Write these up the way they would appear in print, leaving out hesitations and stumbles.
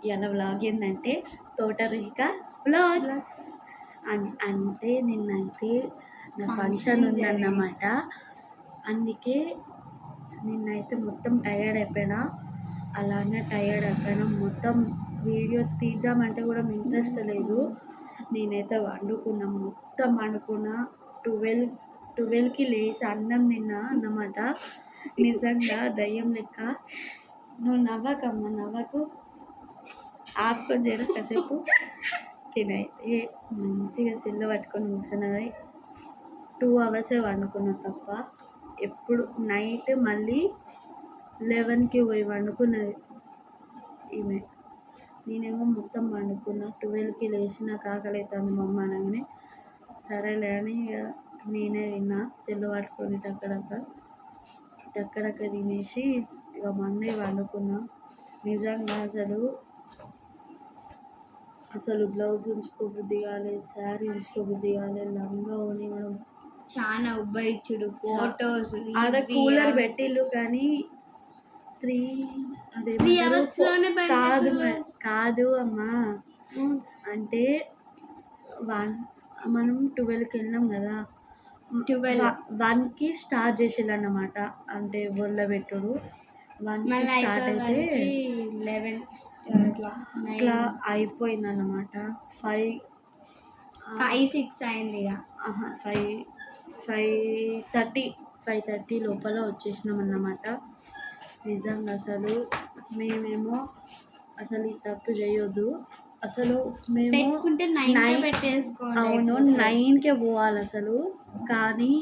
ఇలా వ్లాగ్ ఏంటంటే తోటరుహిక వ్లాగ్స్ అంటే నిన్నైతే నా ఫంక్షన్ ఉందన్నమాట. అందుకే నిన్నైతే మొత్తం టయర్డ్ అయిపోయినా, అలానే టయర్డ్ అయిపోయినా. మొత్తం వీడియో తీద్దామంటే కూడా ఇంట్రెస్ట్ లేదు. నేనైతే మొత్తం వండుకున్నా. 12కి లేచి అన్నం తిన్నా అన్నమాట. నిజంగా దయ్యం లెక్క. నువ్వు నవ్వకు, ఆపుకొని చేర కాసేపు. తినైతే మంచిగా సెల్లు పట్టుకొని కూర్చున్నది. 2 hours వండుకున్నా తప్ప. ఎప్పుడు నైట్ మళ్ళీ 11కి పోయి వండుకున్నది ఈమె. నేనేమో మొత్తం వండుకున్నా. 12కి లేచి నాకు ఆకలి అవుతుంది మా అమ్మ అనగానే సరేలే అని నేనే తిన్నా. సెల్లు పట్టుకొని టక్కడక్క తినేసి ఇక మండే వండుకున్నా. నిజంగా అసలు బ్లౌజ్ ఉంచుకోబుద్ది కాలేదు, శారీ ఉంచుకోబుద్ది కాలేదు, లంగా ఓని కూడా చాలా ఉబ్బరిచ్చుడు. ఫోటోస్ ఆడ కూలర్ పెట్టిల్లు కానీ 3 hours లోనే కాదు అమ్మా. అంటే మనం 12కి వెళ్ళాం కదా, 1కి స్టార్ట్ చేసేళ్ళు అన్నమాట. అంటే బొల్ల పెట్టుడు 1కి స్టార్ట్ అయితే 11 ఇట్లా అయిపోయిందన్నమాట. 5-6 అయింది. ఇక 5:30 లోపల వచ్చేసినాం అన్నమాట. నిజంగా అసలు మేమేమో అసలు ఈ తప్పు చేయొద్దు. అసలు మేము అవును 9కే పోవాలి అసలు. కానీ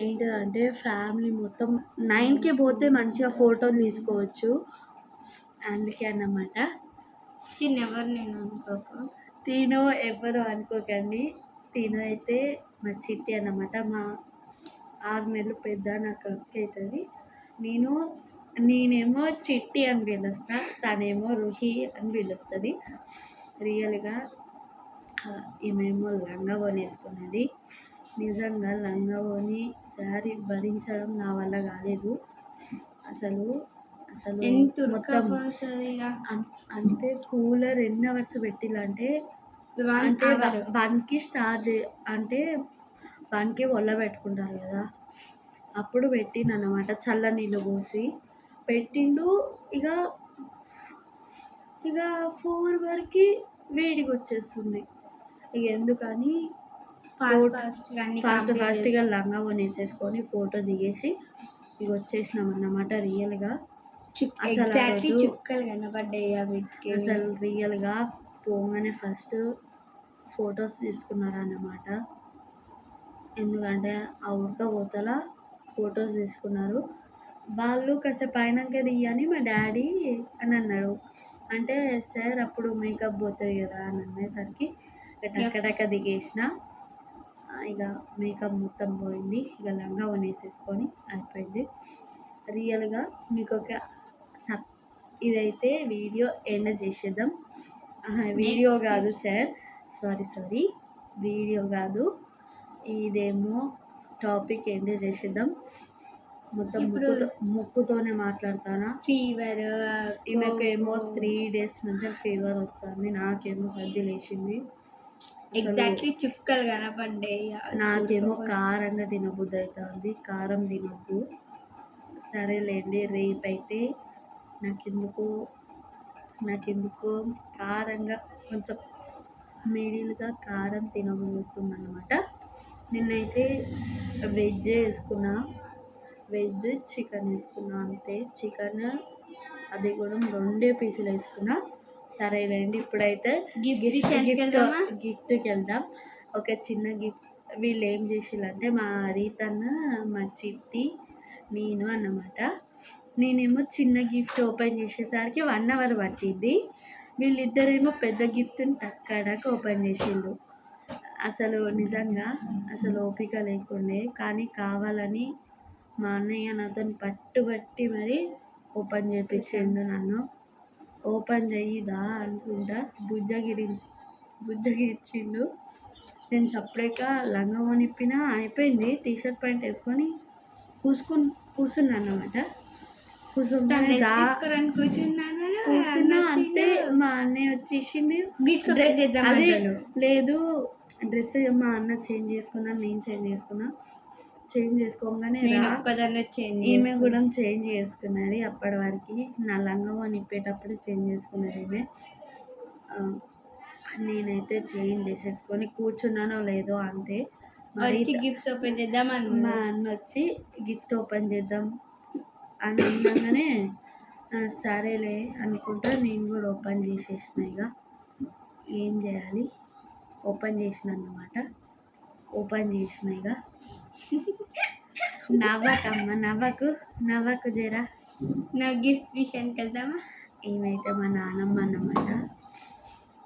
ఏంటిదంటే ఫ్యామిలీ మొత్తం 9కే పోతే మంచిగా ఫోటోలు తీసుకోవచ్చు. అందుకే అన్నమాట. తిను ఎవరు అనుకోకండి. తిను అయితే మా చిట్టి అన్నమాట. మా 6 నెలలు పెద్ద, నాకు అక్క అవుతుంది. నేనేమో చిట్టి అని పిలుస్తా, తనేమో రుహి అని పిలుస్తుంది. రియల్గా ఈమెమో లంగా ఓని వేసుకున్నది. నిజంగా లంగా ఓని శారీ భరించడం నా వల్ల కాలేదు. అసలు మొత్తం అంటే కూలర్ ఎన్ని అవర్స్ పెట్టిల్లంటే 1కి స్టార్ట్ అంటే 1కి ఒళ్ళ పెట్టుకుంటారు కదా, అప్పుడు పెట్టిండు అన్నమాట. చల్ల నీళ్ళు పోసి పెట్టిండు. ఇక 4 వరకు వేడిగా వచ్చేస్తుంది. ఇక ఎందుకని ఫాస్ట్గా లంగా ఓని వేసేసుకొని ఫోటో దిగేసి ఇక వచ్చేసినాం అన్నమాట. రియల్గా చుక్కలు కనబడ్డాయి. అసలు రియల్గా పోగానే ఫస్ట్ ఫొటోస్ తీసుకున్నారన్నమాట. ఎందుకంటే ఆ ఉడకపోతల ఫొటోస్ తీసుకున్నారు. వాళ్ళు కాసేపు అయినాక తీయని మా డాడీ అని అన్నాడు. అంటే సార్ అప్పుడు మేకప్ పోతుంది కదా అని అనేసరికి టక్క దిగేసిన. ఇక మేకప్ మొత్తం పోయింది. ఇక లంగా ఓని వేసేసుకొని అయిపోయింది. రియల్గా మీకు ఇదైతే వీడియో ఎండ్ చేసేద్దాం. వీడియో కాదు సార్, సారీ వీడియో కాదు, ఇదేమో టాపిక్ ఎండ్ చేసేద్దాం. మొత్తం ముక్కుతోనే మాట్లాడతానా. ఫీవర్ ఈమెకేమో 3 days నుంచి ఫీవర్ వస్తుంది. నాకేమో సర్ది లేచింది. చుక్కలు కనపడ్డాయి. నాకేమో కారంగా తినబుద్ధి అవుతుంది. కారం తినొద్దు. సరేలేండి, రేపైతే నాకెందుకో కారంగా కొంచెం మిడిల్గా కారం తినబోతుంది అన్నమాట. నిన్నైతే వెజ్ చికెన్ వేసుకున్నా అంతే. చికెన్ అది కూడా 2 పీసులు వేసుకున్నా. సరేలేండి, ఇప్పుడైతే గిఫ్ట్కి వెళ్దాం. ఒక చిన్న గిఫ్ట్. వీళ్ళు ఏం చేసిల్లంటే మా రీతన్న, మా చిట్టి, నేను అన్నమాట. నేనేమో చిన్న గిఫ్ట్ ఓపెన్ చేసేసరికి 1 hour పట్టింది. వీళ్ళిద్దరేమో పెద్ద గిఫ్ట్ని టక్కడక్క ఓపెన్ చేసిండు. అసలు నిజంగా ఓపిక లేకుండే, కానీ కావాలని మా అన్నయ్య నాతో పట్టుబట్టి మరి ఓపెన్ చేయించిండు. నన్ను ఓపెన్ చెయ్యిదా అనుకుంటా బుజ్జగిచ్చిండు. నేను సపరేట్గా లంగా ఓనిప్పినా అయిపోయింది. టీషర్ట్ ప్యాంట్ వేసుకొని కూర్చున్నా అన్నమాట. కూర్చుంటానే కూర్చున్నా అంతే మా అన్నయ్య వచ్చేసిండు. గిఫ్ట్ అదే లేదు డ్రెస్ మా అన్న చేంజ్ చేసుకున్నా, నేను చేంజ్ చేసుకున్నా. చేంజ్ చేసుకోగానే ఈమె కూడా చేంజ్ చేసుకున్నది. అప్పటి వరకు నా లంగా నిప్పేటప్పుడు చేంజ్ చేసుకున్నది ఈమె. నేనైతే చేంజ్ చేసేసుకొని కూర్చున్నానో లేదో అంతే. మరి గిఫ్ట్స్ ఓపెన్ చేద్దాం మా అన్న వచ్చి గిఫ్ట్ ఓపెన్ చేద్దాం అని అనగానే సరేలే అనుకుంటా నేను కూడా ఓపెన్ చేసేసిన. ఇక ఏం చేయాలి, ఓపెన్ చేసిన అన్నమాట. ఓపెన్ చేసిన ఇక నవ్వకమ్మ నవ్వకు జరా. నా గిఫ్ట్స్ విషయానికి వెళ్దామా. ఏమైతే మా నాన్నమ్మ అన్నమాట.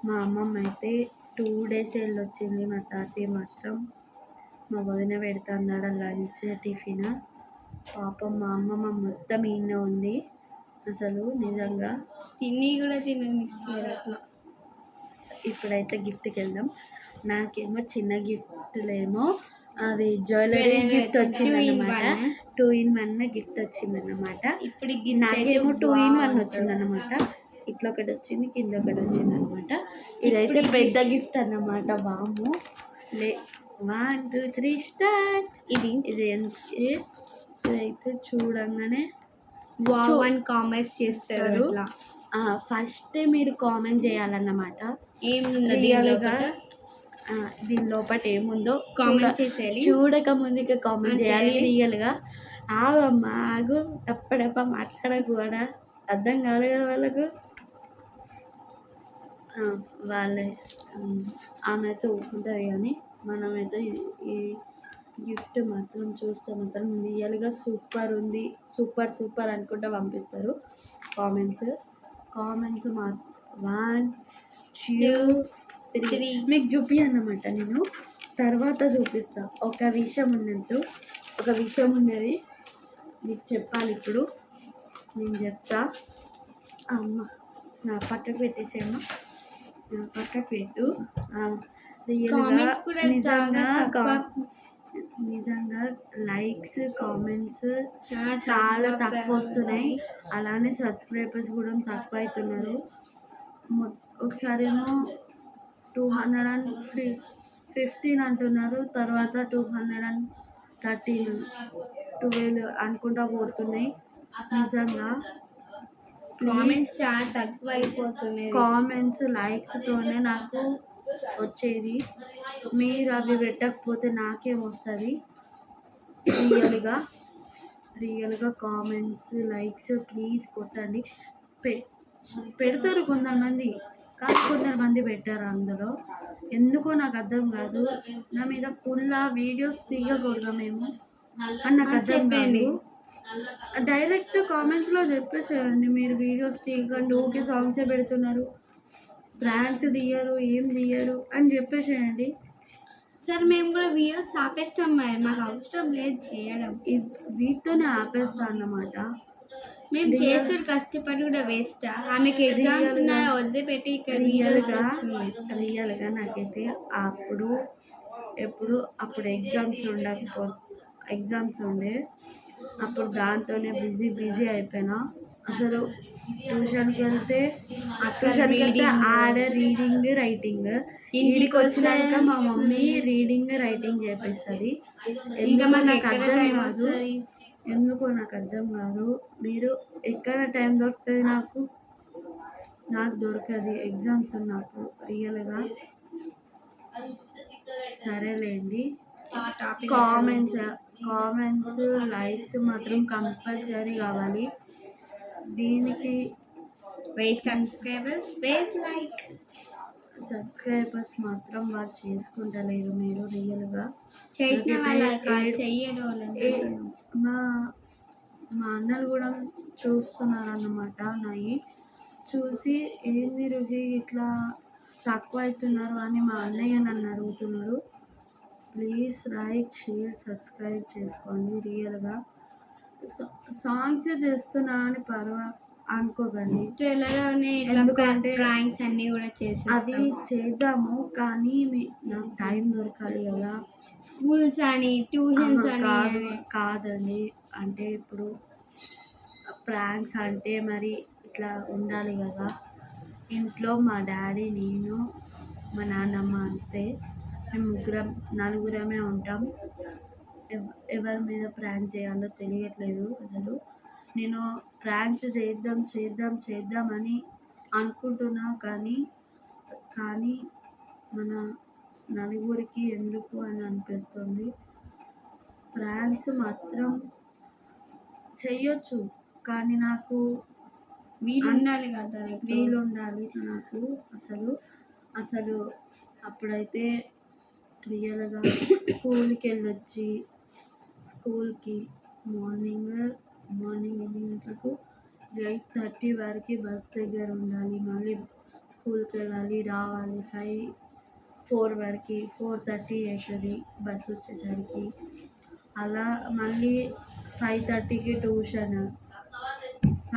మా అమ్మమ్మ అయితే 2 days వెళ్ళొచ్చింది. మా తాతయ్య మాత్రం మా వదిన పెడతా అన్నాడు లంచ్ టిఫిన్. పాపం మా అమ్మమ్మ మొత్తం ఈయన ఉంది. అసలు నిజంగా తిని కూడా తిననిస్తారు అట్లా. ఇప్పుడైతే గిఫ్ట్కి వెళ్దాం. నాకేమో చిన్న గిఫ్ట్లేమో అది జ్యువెలరీ గిఫ్ట్ వచ్చిందన్నమాట. 2 in 1 గిఫ్ట్ వచ్చిందన్నమాట. ఇప్పుడు నాకేమో 2 in 1 వచ్చిందన్నమాట. ఇట్లా ఒకటి వచ్చింది, కింద ఒకటి వచ్చింది అనమాట. ఇదైతే పెద్ద గిఫ్ట్ అన్నమాట. వాము లే 1 2 3 స్టార్ట్. ఇదైతే చూడంగానే కామెంట్స్ చేస్తారు. ఫస్ట్ మీరు కామెంట్ చేయాలన్నమాట. దీని లోపల ఏముందో కామెంట్ చేసేయాలి. చూడక ముందుగా కామెంట్ చేయాలి. రియల్గా ఆగమ్మా ఆగు, ఎప్పుడెప్ప మాట్లాడకు కూడా అర్థం కాదు కదా వాళ్ళకు. వాళ్ళే ఆమె అయితే ఊరుకుంటుంది కానీ మనమైతే ఈ గిఫ్ట్ మాత్రం చూస్తే మాత్రం రియల్గా సూపర్ ఉంది, సూపర్ అనుకుంటా పంపిస్తారు కామెంట్స్. మా 1 2 3 మీకు చూపి అన్నమాట. నేను తర్వాత చూపిస్తా. ఒక విషయం ఉన్నది మీకు చెప్పాలి. ఇప్పుడు నేను చెప్తా. అమ్మ నా పక్కకు పెట్టేసేమ్మా, నా పక్కకు పెట్టు. నిజంగా లైక్స్ కామెంట్స్ చాలా తక్కువ వస్తున్నాయి. అలానే సబ్స్క్రైబర్స్ కూడా తక్కువ అవుతున్నారు. ఒకసారేమో 215 అంటున్నారు, తర్వాత 213 12 అనుకుంటా పోతున్నాయి. నిజంగా కామెంట్స్ చాలా తక్కువ అయిపోతున్నాయి. కామెంట్స్ లైక్స్తోనే నాకు వచ్చేది. మీరు అవి పెట్టకపోతే నాకేం వస్తుంది. రియల్గా కామెంట్స్ లైక్స్ ప్లీజ్ కొట్టండి. పెడతారు కొంతమంది, కానీ కొంతమంది పెట్టారు. అందులో ఎందుకో నాకు అర్థం కాదు. నా మీద వీడియోస్ తీయకూడదా మేము అని నాకు అర్థం కాదు. డైరెక్ట్ కామెంట్స్లో చెప్పేసేయండి, మీరు వీడియోస్ తీయకండి, ఓకే సాంగ్సే పెడుతున్నారు, ప్రాంక్స్ తీయరు, ఏం తీయరు అని చెప్పేసేయండి. సార్ మేము కూడా వీడియోస్ ఆపేస్తాం, మరి మాకు అవసరం లేదు చేయడం. వీటితోనే ఆపేస్తా అన్నమాట. మేము చేస్తున్న కష్టపడి కూడా వేస్ట్. ఆమెకి ఎగ్జామ్స్ వదిలిపెట్టి ఇక్కడ రియల్గా నాకైతే అప్పుడు ఎగ్జామ్స్ ఉండే అప్పుడు దాంతోనే బిజీ అయిపోయినా. అసలు ట్యూషన్కి వెళ్తే ఆడ రీడింగ్ రైటింగ్, ఇంటికి వచ్చినాక మా మమ్మీ రీడింగ్ రైటింగ్ చేపిస్తుంది. ఎందుకో నాకు అర్థం కాదు. మీరు ఎక్కడ టైం దొరుకుతుంది నాకు దొరకదు ఎగ్జామ్స్ ఉన్నప్పుడు రియల్గా. సరేలేండి, కామెంట్స్ లైక్స్ మాత్రం కంపల్సరీ కావాలి. దీనికి సబ్స్క్రైబర్స్ మాత్రం వాళ్ళు చేసుకుంటలేరు. మీరు రియల్గా మా అన్నలు కూడా చూస్తున్నారు అన్నమాట. నాయి చూసి ఏంది రుజి ఇట్లా తక్కువ అవుతున్నారు అని మా అన్నయ్య నన్ను అడుగుతున్నాడు. ప్లీజ్ లైక్ షేర్ సబ్స్క్రైబ్ చేసుకోండి. రియల్గా సాంగ్స్ చేస్తున్నా అని అనుకోకండి, ఎందుకంటే అది చేద్దాము, కానీ నాకు టైం దొరకాలి కదా. స్కూల్స్ అని ట్యూషన్స్ కాదండి. అంటే ఇప్పుడు ప్రాంక్స్ అంటే మరి ఇట్లా ఉండాలి కదా. ఇంట్లో మా డాడీ, నేను, మా నాన్నమ్మ అంతే. మేము నలుగురమే ఉంటాం. ఎవరి మీద ప్రాంక్ చేయాలో తెలియట్లేదు అసలు. నేను ప్రాంక్ చేద్దామని అనుకుంటున్నా, కానీ మన నలుగురికి ఎందుకు అని అనిపిస్తుంది. ప్రాంక్స్ మాత్రం చెయ్యొచ్చు, కానీ నాకు వీలు ఉండాలి కదా, వీలుండాలి నాకు. అసలు అప్పుడైతే రియల్గా స్కూల్కి మార్నింగ్ ఎన్ని గంటలకు 8:30 వరకు బస్ దగ్గర ఉండాలి. మళ్ళీ స్కూల్కి వెళ్ళాలి, రావాలి 4 వరకు. 4:30 అవుతుంది బస్ వచ్చేసరికి. అలా మళ్ళీ 5:30కి ట్యూషన్.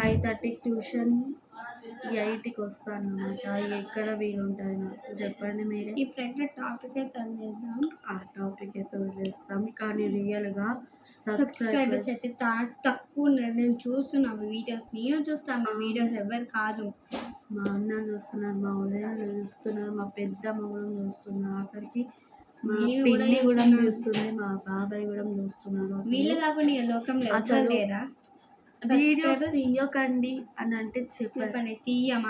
5:30కి ట్యూషన్, 8కి వస్తాను అన్నమాట. ఎక్కడ వీలుంటుంది నాకు, చెప్పండి మీరే. ఇప్పుడైతే టాపిక్ అయితే వదిలేద్దాం. ఆ టాపిక్ అయితే వదిలేస్తాం, కానీ రియల్గా సబ్స్క్రైబర్స్ అయితే తక్కువ ఉన్నారు. నేను చూస్తున్నాను వీడియోస్, నేను చూస్తాను వీడియోస్, ఎవరు కాదు. మా అన్న చూస్తున్నారు, మా ఉదయం చూస్తున్నారు, మా పెద్దమ్మ కూడా చూస్తున్నారు, ఆఖరికి మా పిన్ని కూడా చూస్తుంది, మా బాబాయ్ కూడా చూస్తున్నారు. వీళ్ళు కాకుండా ఇక లోకంలో అసలు లేరా? వీడియోస్ తీయకండి అని అంటే చెప్పండి, తీయం,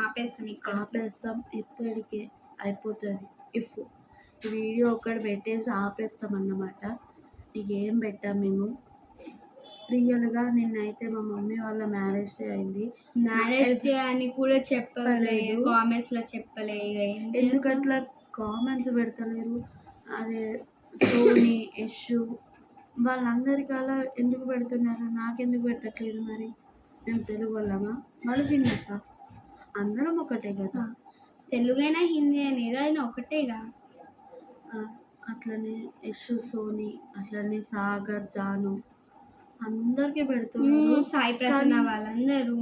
ఆపేస్తాం. ఇప్పటికే అయిపోతుంది. ఇఫ్ వీడియో ఒకటి పెట్టేసి ఆపేస్తాం అన్నమాట. ఇక ఏం పెట్టాం మేము. రియల్గా నిన్నైతే మా మమ్మీ వాళ్ళ మ్యారేజ్ డే అయింది. మ్యారేజ్ డే అని కూడా చెప్పలేదు, కామెంట్స్లో చెప్పలే. ఎందుకు అట్లా కామెంట్స్ పెడతలేరు? అదే సోనీ, యశు వాళ్ళందరికీ అలా ఎందుకు పెడుతున్నారు? నాకెందుకు పెట్టట్లేదు? మరి మేము తెలుగు వాళ్ళమా, వాళ్ళు హిందూసా? అందరం ఒకటే కదా. తెలుగైనా హిందీ అయినా ఏదైనా ఒకటేగా. అట్లనే యశు, సోనీ, అట్లనే సాగర్, జాను అందరికీ పెడుతున్నారు. సాయి ప్రసన్న వాళ్ళందరూ.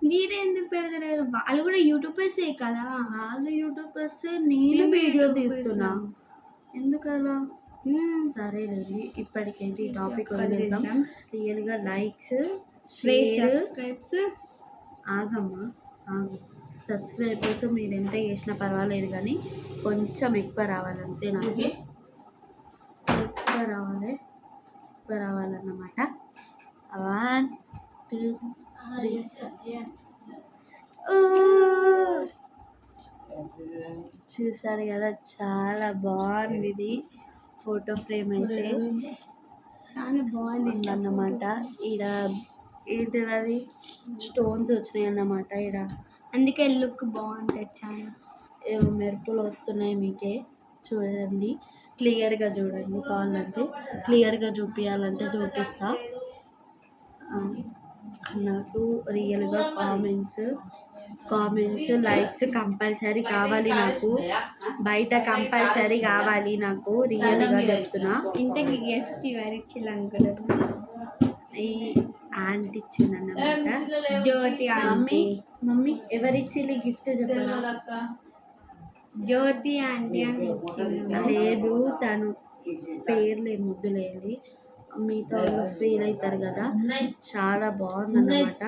మీరే ఎందుకు పెడతలేరు? వాళ్ళు కూడా యూట్యూబర్సే కదా. వాళ్ళు యూట్యూబర్సే, నేను వీడియో తీస్తున్నా, ఎందుకలా? సరేలేండి, ఇప్పటికైతే ఈ టాపిక్ వదిలేద్దాం. రియల్గా లైక్స్, షేర్, ఆగు సబ్స్క్రైబర్స్ మీరు ఎంత చేసినా పర్వాలేదు, కానీ కొంచెం ఎక్కువ రావాలి అంతే. నాకు ఎక్కువ రావాలన్నమాట. 1 2 3 చూసారు కదా, చాలా బాగుంది ఇది. ఫోటో ఫ్రేమ్ అయితే చాలా బాగుంది అన్నమాట. ఈడ ఏంటిది, స్టోన్స్ వచ్చినాయి అన్నమాట ఈడ, అందుకే లుక్ బాగుంటుంది. చాలా ఏమో మెరుపులు వస్తున్నాయి, మీకే చూడండి, క్లియర్గా చూడండి. కావాలంటే క్లియర్గా చూపించాలంటే చూపిస్తా. నాకు రియల్గా కామెంట్స్ లైక్స్ కంపల్సరీ కావాలి. నాకు బయట కంపల్సరీ కావాలి, నాకు రియల్గా చెప్తున్నా. ఇంతకి గిఫ్ట్ ఎవరు ఇచ్చిల్లు అనుకుంటున్నా? ఈ ఆంటీ ఇచ్చిందన్నమాట, జ్యోతి. మమ్మీ ఎవరిచ్చిల్లు గిఫ్ట్ చెప్పరా? జ్యోతి ఆంటీ అని ఇచ్చింది. లేదు, తను పేర్లే ముద్దులేండి, మీతో వాళ్ళు ఫీల్ అవుతారు కదా. చాలా బాగుందన్నమాట.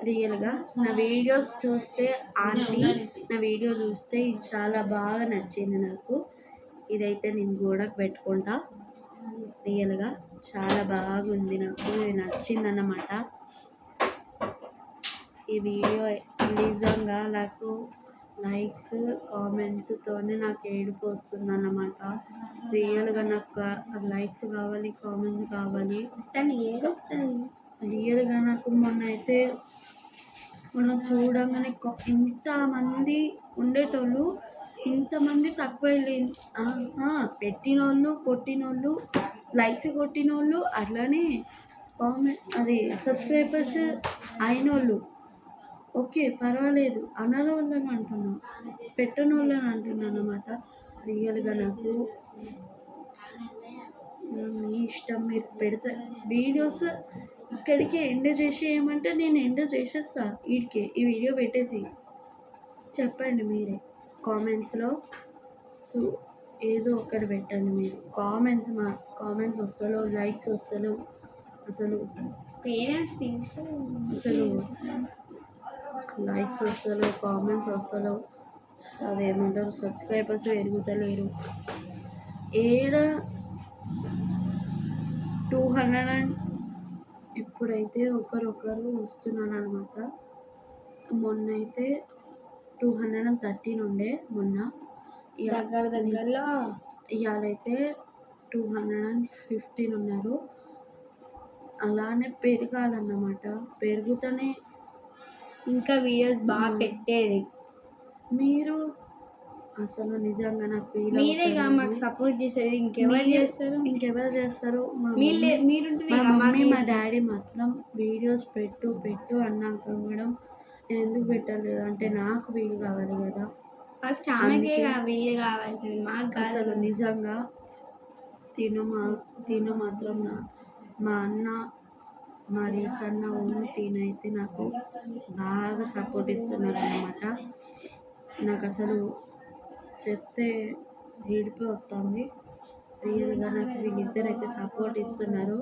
రియల్గా నా వీడియోస్ చూస్తే ఆంటీ, నా వీడియో చూస్తే ఇది చాలా బాగా నచ్చింది నాకు. ఇదైతే నేను గోడకు పెట్టుకుంటా. రియల్గా చాలా బాగుంది, నాకు ఇది నచ్చిందన్నమాట. ఈ వీడియో నిజంగా నాకు లైక్స్ కామెంట్స్తోనే నాకు ఏడుపు వస్తుంది అన్నమాట. రియల్గా నాకు లైక్స్ కావాలి, కామెంట్స్ కావాలి. రియల్గా నాకు మొన్న చూడంగానే ఇంతమంది ఉండేటోళ్ళు, ఇంతమంది తక్కువ పెట్టినోళ్ళు, కొట్టినోళ్ళు, లైక్స్ కొట్టినోళ్ళు, అట్లానే సబ్స్క్రైబర్స్ అయినోళ్ళు ఓకే పర్వాలేదు. అననోళ్ళని అంటున్నా, పెట్టనోళ్ళని అంటున్నాను అన్నమాట. రియల్గా నాకు మీ ఇష్టం, మీరు పెడితే వీడియోస్ ఇక్కడికే ఎండ్ చేసేయమంటే నేను ఎండ్ చేసేస్తా. ఈ వీడియో పెట్టేసి చెప్పండి మీరే కామెంట్స్లో. ఏదో ఒకటి పెట్టండి మీరు. కామెంట్స్ వస్తలో, లైక్స్ వస్తలో, అసలు లైక్స్ వస్తలేవు, కామెంట్స్ వస్తలేవు, అదేమంటారు సబ్స్క్రైబర్స్ పెరుగుతలేరు. ఏడ 200 ఇప్పుడైతే ఒకరొకరు వస్తున్నారు అనమాట. మొన్నైతే 213 ఉండే మొన్న. దగ్గరలో ఇవాళైతే 215 ఉన్నారు. అలానే పెరగాలన్నమాట. పెరుగుతూనే ఇంకా వీడియోస్ బాగా పెట్టేది. మీరు అసలు నిజంగా నాకు ఫీల్ మీరేగా మాకు సపోర్ట్ చేసేది, ఇంకెవరు చేస్తారు? మా మీరుంటేనే మమ్మీ మా డాడీ మాత్రం వీడియోస్ పెట్టు అన్నాక కూడా నేను ఎందుకు పెట్టలేదు అంటే నాకు వీలు కావాలి కదా. ఫస్ట్ ఆమెకే వీలు కావాల్సింది, మాకు అసలు నిజంగా తిను మాత్రం మా అన్న మా రీతన్న తినైతే నాకు బాగా సపోర్ట్ ఇస్తున్నారు అన్నమాట. నాకు అసలు చెప్తే ఏడుపే వస్తుంది. రియల్గా నాకు వీళ్ళిద్దరైతే సపోర్ట్ ఇస్తున్నారు.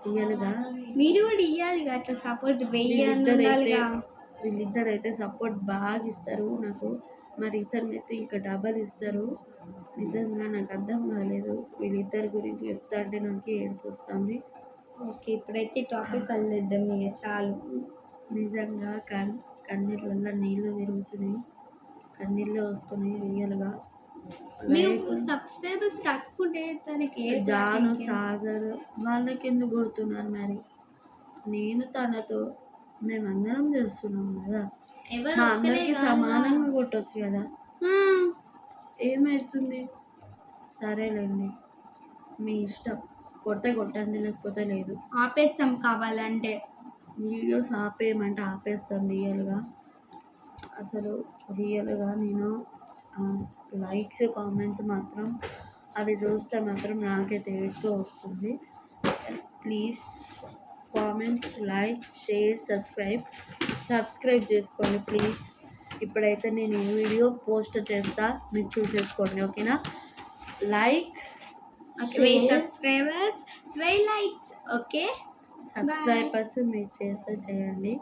రియల్గా మీరు కూడా ఇవ్వాలి అట్లా సపోర్ట్. వీళ్ళిద్దరైతే సపోర్ట్ బాగా ఇస్తారు నాకు. మరి ఇతనైతే ఇంకా డబల్ ఇస్తారు. నిజంగా నాకు అర్థం కాలేదు. వీళ్ళిద్దరి గురించి చెప్తా అంటే నాకు ఏడుపు వస్తుంది. ఓకే, ఇప్పుడైతే టాపిక్ వదిలేద్దాం ఇక చాలు. నిజంగా కన్నీళ్ళల్లో నీళ్ళు తిరుగుతున్నాయి, కన్నీళ్ళే వస్తున్నాయి రియల్గా. సబ్స్క్రైబర్స్ తక్కువ జాను సాగర్ వాళ్ళకి ఎందుకు కొడుతున్నారు మరి? నేను తనతో మేమందరం చేస్తున్నాం కదా, మా అందరికి సమానంగా కొట్టొచ్చు కదా. ఏమవుతుంది? సరేలేండి, మీ ఇష్టం. కొడితే కొట్టండి, లేకపోతే లేదు. ఆపేస్తాం కావాలంటే. వీడియోస్ ఆపేయమంటే ఆపేస్తాం రియల్గా. అసలు రియల్గా నేను లైక్స్ కామెంట్స్ మాత్రం అవి చూస్తే మాత్రం నాకైతే ఏడుపు వస్తుంది. Please comments, like, share, subscribe చేసుకోండి ప్లీజ్. ఇప్పుడైతే నేను ఈ వీడియో పోస్ట్ చేస్తా, మీరు చూసేసుకోండి ఓకేనా. Like, subscribers, 12 likes. Okay, subscribers మీరు చేయండి.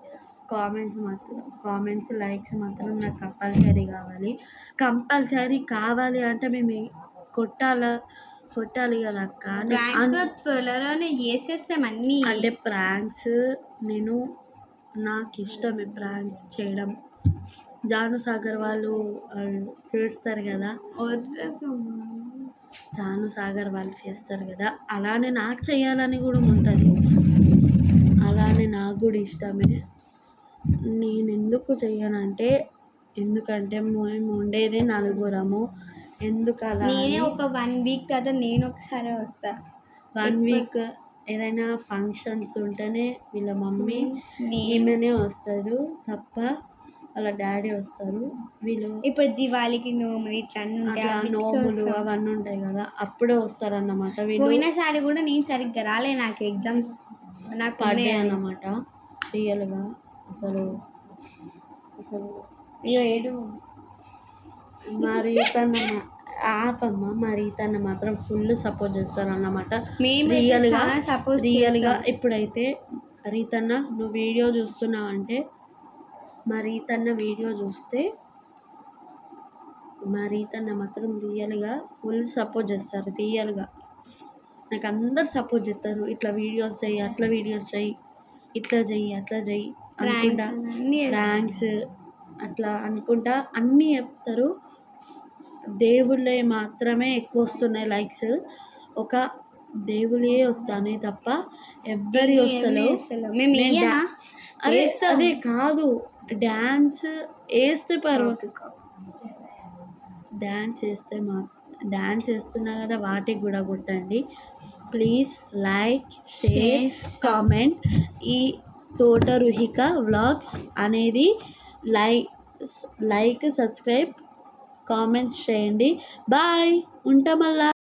కామెంట్స్ లైక్స్ మాత్రం నాకు కంపల్సరీ కావాలి అంటే మేము కొట్టాలి కదా అక్క. త్వరలోనే చేసేస్తాం అన్నీ. అంటే ప్రాంక్స్ నాకు ఇష్టమే ప్రాంక్స్ చేయడం. జాను సాగర్ వాళ్ళు చేస్తారు కదా, అలానే నాకు చేయాలని కూడా ఉంటుంది. అలానే నాకు కూడా ఇష్టమే. నేను ఎందుకు చెయ్యనంటే ఎందుకంటే మేము ఉండేదే నలుగురము. ఎందుకు అలా ఒక 1 వీక్ కదా నేను ఒకసారి వస్తా. 1 వీక్ ఏదైనా ఫంక్షన్స్ ఉంటేనే వీళ్ళ మమ్మీ ఈమెనే వస్తారు తప్ప వాళ్ళ డాడీ వస్తారు. వీళ్ళు ఇప్పుడు దివాళీకి నోములు అట్లా నోములు అవన్నీ ఉంటాయి కదా, అప్పుడే వస్తారన్నమాట. పోయినసారి కూడా నేను సరిగ్గా రాలే, నాకు ఎగ్జామ్స్ నాకు పడ్డాయి అన్నమాట రియల్గా. అసలు మరి తన మాత్రం ఫుల్ సపోర్ట్ చేస్తారు అన్నమాట రియల్గా. ఇప్పుడైతే రీతన్న నువ్వు వీడియో చూస్తున్నావు అంటే రీతన్న వీడియో చూస్తే రీతన్న మాత్రం రియల్గా ఫుల్ సపోర్ట్ చేస్తారు. రియల్గా నాకు అందరు సపోర్ట్ చేస్తారు. ఇట్లా వీడియోస్ చెయ్యి, అట్లా వీడియోస్ చెయ్యి, ఇట్లా చెయ్యి అనుకుంటా, ప్రాంక్స్ అట్లా అనుకుంటా అన్నీ చెప్తారు. దేవుళ్ళే మాత్రమే ఎక్కువ వస్తున్నాయి లైక్స్. ఒక దేవుళ్ళే వస్తానే తప్ప ఎవ్వరి వస్తలేవు. అదే కాదు, డ్యాన్స్ వేస్తే డ్యాన్స్ వేస్తున్నా కదా, వాటికి కూడా కొట్టండి ప్లీజ్. Like, share, comment. ఈ తోట రుహిక వ్లాగ్స్ అనేది లైక్, సబ్స్క్రైబ్, కామెంట్స్ చేయండి. బాయ్, ఉంటా మళ్ళా.